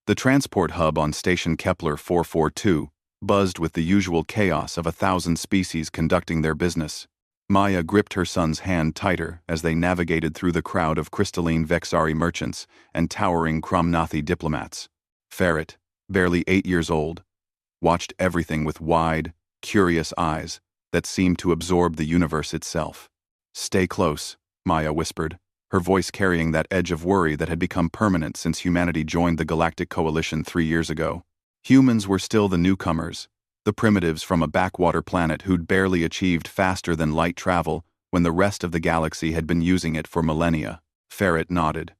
The transport hub on Station Kepler 442 buzzed with the usual chaos of 1,000 species conducting their business. Maya gripped her son's hand tighter as they navigated through the crowd of crystalline Vexari merchants and towering Kromnathi diplomats. Ferret, barely 8 years old, watched everything with wide, curious eyes that seemed to absorb the universe itself. "Stay close," Maya whispered, her voice carrying that edge of worry that had become permanent since humanity joined the Galactic Coalition 3 years ago. Humans were still the newcomers, the primitives from a backwater planet who'd barely achieved faster-than-light travel when the rest of the galaxy had been using it for millennia. Ferret nodded.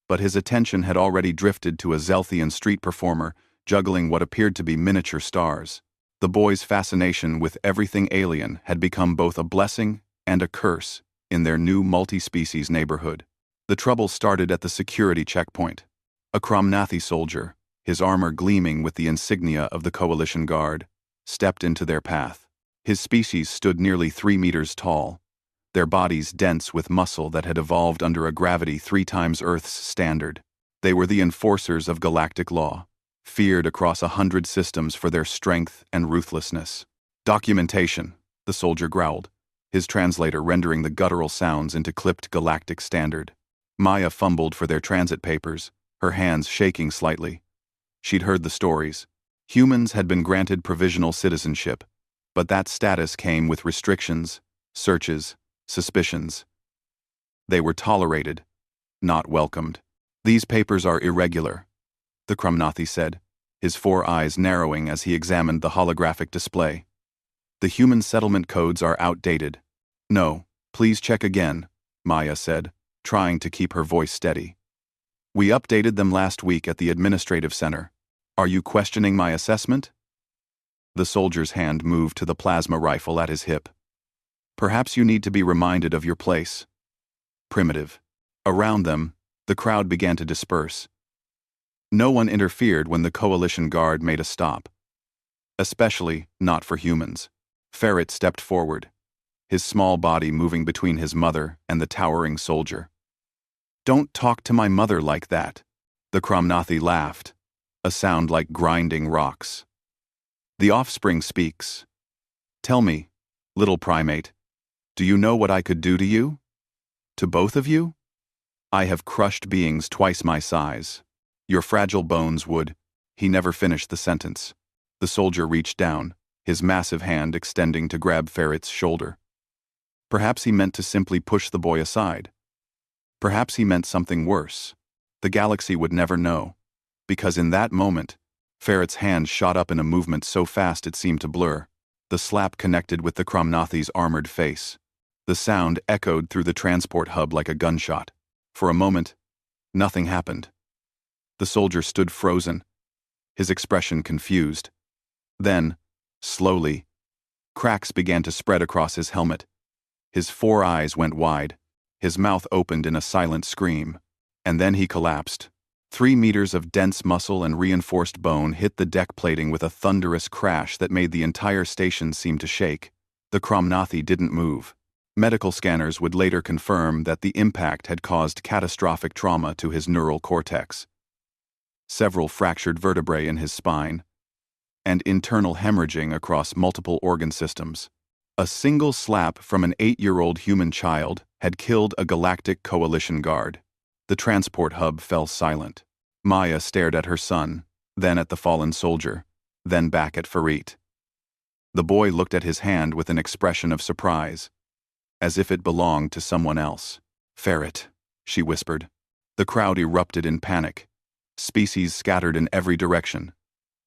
But his attention had already drifted to a Zelthian street performer juggling what appeared to be miniature stars. The boy's fascination with everything alien had become both a blessing and a curse in their new multi-species neighborhood. The trouble started at the security checkpoint. A Kromnathi soldier, his armor gleaming with the insignia of the Coalition Guard, stepped into their path. His species stood nearly 3 meters tall, their bodies dense with muscle that had evolved under a gravity 3 times Earth's standard. They were the enforcers of galactic law, feared across 100 systems for their strength and ruthlessness. "Documentation," the soldier growled, his translator rendering the guttural sounds into clipped galactic standard. Maya fumbled for their transit papers, her hands shaking slightly. She'd heard the stories. Humans had been granted provisional citizenship, but that status came with restrictions, searches, suspicions. They were tolerated, not welcomed. "These papers are irregular," the Kromnathi said, his 4 eyes narrowing as he examined the holographic display. "The human settlement codes are outdated." "No, please check again," Maya said, trying to keep her voice steady. "We updated them last week at the administrative center. Are you questioning my assessment?" The soldier's hand moved to the plasma rifle at his hip. "Perhaps you need to be reminded of your place." Primitive. Around them, the crowd began to disperse. No one interfered when the Coalition Guard made a stop. Especially not for humans. Ferret stepped forward, his small body moving between his mother and the towering soldier. "Don't talk to my mother like that," the Kromnathi laughed, a sound like grinding rocks. "The offspring speaks. Tell me, little primate, do you know what I could do to you? To both of you? I have crushed beings twice my size. Your fragile bones would—" He never finished the sentence. The soldier reached down, his massive hand extending to grab Ferret's shoulder. Perhaps he meant to simply push the boy aside. Perhaps he meant something worse. The galaxy would never know, because in that moment, Ferret's hand shot up in a movement so fast it seemed to blur. The slap connected with the Kromnathi's armored face. The sound echoed through the transport hub like a gunshot. For a moment, nothing happened. The soldier stood frozen, his expression confused. Then, slowly, cracks began to spread across his helmet. His 4 eyes went wide, his mouth opened in a silent scream, and then he collapsed. 3 meters of dense muscle and reinforced bone hit the deck plating with a thunderous crash that made the entire station seem to shake. The Kromnathi didn't move. Medical scanners would later confirm that the impact had caused catastrophic trauma to his neural cortex. Several fractured vertebrae in his spine, and internal hemorrhaging across multiple organ systems. A single slap from an 8-year-old human child had killed a Galactic Coalition Guard. The transport hub fell silent. Maya stared at her son, then at the fallen soldier, then back at Farit. The boy looked at his hand with an expression of surprise, as if it belonged to someone else. "Ferret," she whispered. The crowd erupted in panic. Species scattered in every direction.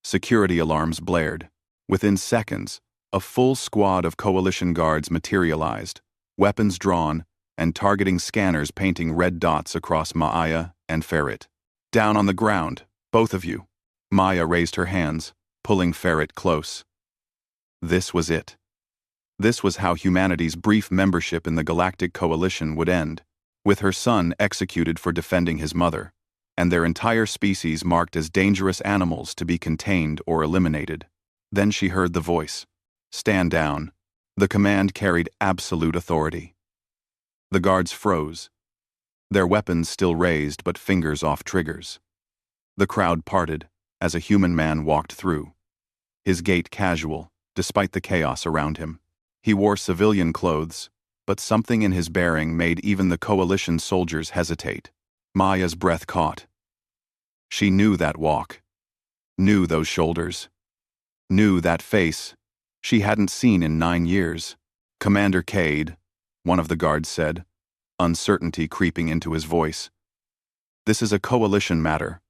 Security alarms blared. Within seconds, a full squad of Coalition Guards materialized, weapons drawn, and targeting scanners painting red dots across Maya and Ferret. "Down on the ground, both of you." Maya raised her hands, pulling Ferret close. This was it. This was how humanity's brief membership in the Galactic Coalition would end, with her son executed for defending his mother, and their entire species marked as dangerous animals to be contained or eliminated. Then she heard the voice. "Stand down." The command carried absolute authority. The guards froze, their weapons still raised but fingers off triggers. The crowd parted as a human man walked through, his gait casual, despite the chaos around him. He wore civilian clothes, but something in his bearing made even the coalition soldiers hesitate. Maya's breath caught. She knew that walk, knew those shoulders, knew that face she hadn't seen in 9 years. "Commander Cade," one of the guards said, uncertainty creeping into his voice. "This is a coalition matter.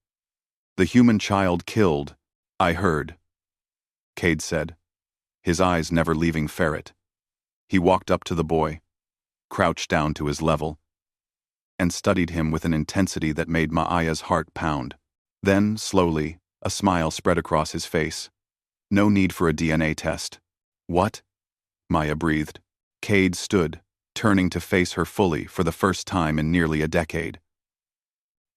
The human child killed, I heard," Cade said, his eyes never leaving Ferret. He walked up to the boy, crouched down to his level, and studied him with an intensity that made Maya's heart pound. Then, slowly, a smile spread across his face. "No need for a DNA test." "What?" Maya breathed. Cade stood, turning to face her fully for the first time in nearly a decade.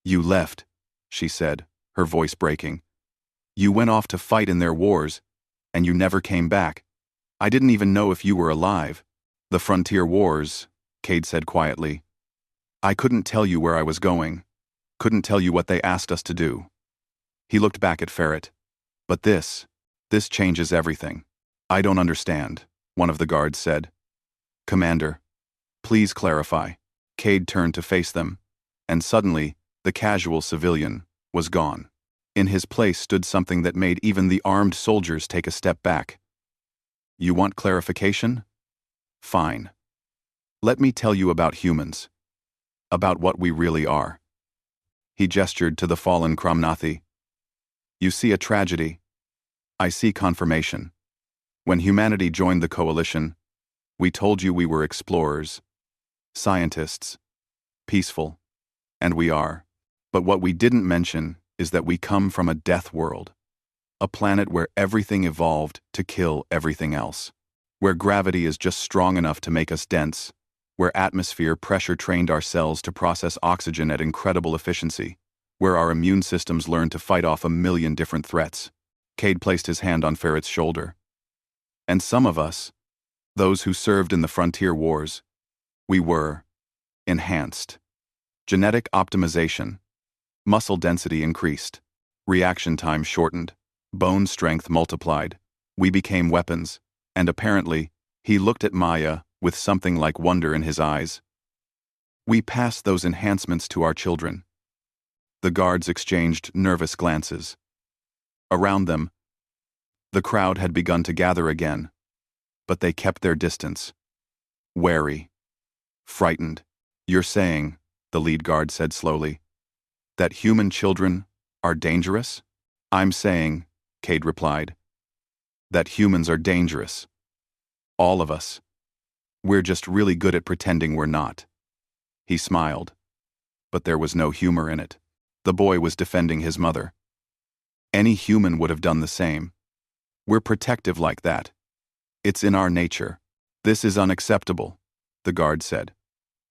"You left," she said, her voice breaking. "You went off to fight in their wars, and you never came back. I didn't even know if you were alive." "The frontier wars," Cade said quietly. "I couldn't tell you where I was going, couldn't tell you what they asked us to do." He looked back at Ferret. "But this changes everything." "I don't understand," one of the guards said. "Commander, please clarify." Cade turned to face them, and suddenly, the casual civilian was gone. In his place stood something that made even the armed soldiers take a step back. "You want clarification? Fine. Let me tell you about humans. About what we really are." He gestured to the fallen Kramnathi. "You see a tragedy. I see confirmation. When humanity joined the coalition, we told you we were explorers, scientists, peaceful, and we are. But what we didn't mention is that we come from a death world, a planet where everything evolved to kill everything else, where gravity is just strong enough to make us dense, where atmosphere pressure trained our cells to process oxygen at incredible efficiency, where our immune systems learn to fight off 1,000,000 different threats." Cade placed his hand on Ferret's shoulder. "And some of us, those who served in the frontier wars, we were enhanced. Genetic optimization. Muscle density increased. Reaction time shortened. Bone strength multiplied. We became weapons, and apparently, he looked at Maya with something like wonder in his eyes. We passed those enhancements to our children." The guards exchanged nervous glances. Around them, the crowd had begun to gather again, but they kept their distance. Wary. Frightened. "You're saying," the lead guard said slowly, "that human children are dangerous?" "I'm saying," Cade replied, "that humans are dangerous. All of us. We're just really good at pretending we're not." He smiled, but there was no humor in it. The boy was defending his mother. "Any human would have done the same. We're protective like that. It's in our nature." "This is unacceptable," the guard said.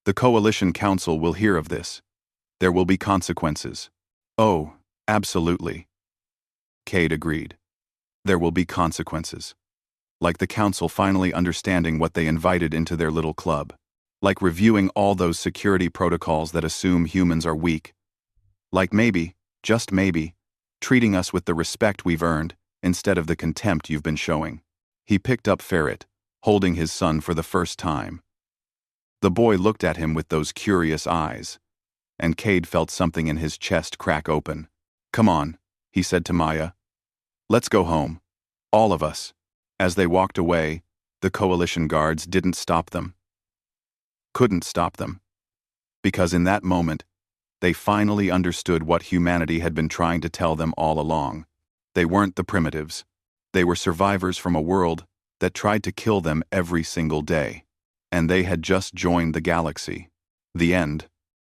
"The Coalition Council will hear of this. There will be consequences." "Oh, absolutely," Cade agreed. "There will be consequences. Like the council finally understanding what they invited into their little club. Like reviewing all those security protocols that assume humans are weak. Like maybe, just maybe, treating us with the respect we've earned instead of the contempt you've been showing." He picked up Ferret, holding his son for the first time. The boy looked at him with those curious eyes, and Cade felt something in his chest crack open. "Come on," he said to Maya. "Let's go home. All of us." As they walked away, the coalition guards didn't stop them. Couldn't stop them. Because in that moment, they finally understood what humanity had been trying to tell them all along. They weren't the primitives. They were survivors from a world that tried to kill them every single day. And they had just joined the galaxy. The end.